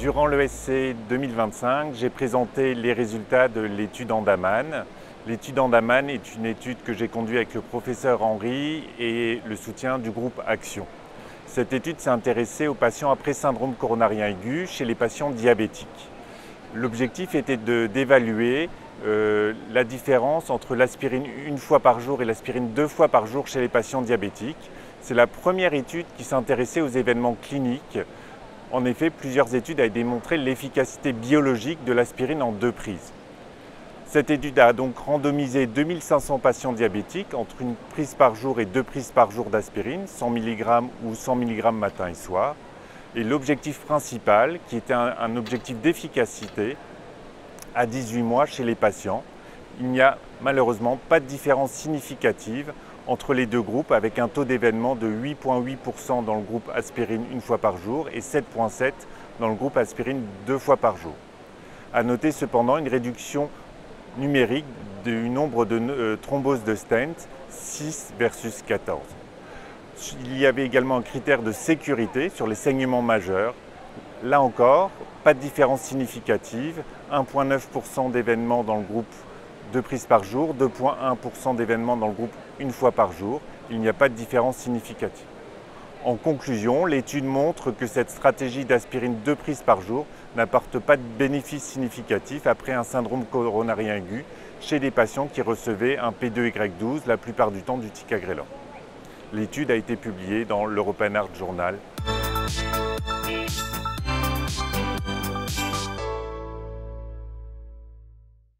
Durant l'ESC 2025, j'ai présenté les résultats de l'étude Andaman. L'étude Andaman est une étude que j'ai conduite avec le professeur Henry et le soutien du groupe Action. Cette étude s'est intéressée aux patients après syndrome coronarien aigu chez les patients diabétiques. L'objectif était d'évaluer la différence entre l'aspirine une fois par jour et l'aspirine 2 fois par jour chez les patients diabétiques. C'est la première étude qui s'intéressait aux événements cliniques. En effet, plusieurs études avaient démontré l'efficacité biologique de l'aspirine en 2 prises. Cette étude a donc randomisé 2500 patients diabétiques entre une prise par jour et 2 prises par jour d'aspirine, 100 mg ou 100 mg matin et soir. Et l'objectif principal, qui était un objectif d'efficacité, à 18 mois chez les patients, il n'y a malheureusement pas de différence significative entre les deux groupes, avec un taux d'événement de 8,8% dans le groupe aspirine une fois par jour et 7,7% dans le groupe aspirine 2 fois par jour. À noter cependant une réduction numérique du nombre de thromboses de stent, 6 versus 14. Il y avait également un critère de sécurité sur les saignements majeurs. Là encore, pas de différence significative, 1,9% d'événements dans le groupe 2 prises par jour, 2,1% d'événements dans le groupe une fois par jour. Il n'y a pas de différence significative. En conclusion, l'étude montre que cette stratégie d'aspirine 2 prises par jour n'apporte pas de bénéfice significatif après un syndrome coronarien aigu chez des patients qui recevaient un P2Y12, la plupart du temps du ticagrelor. L'étude a été publiée dans l'European Heart Journal.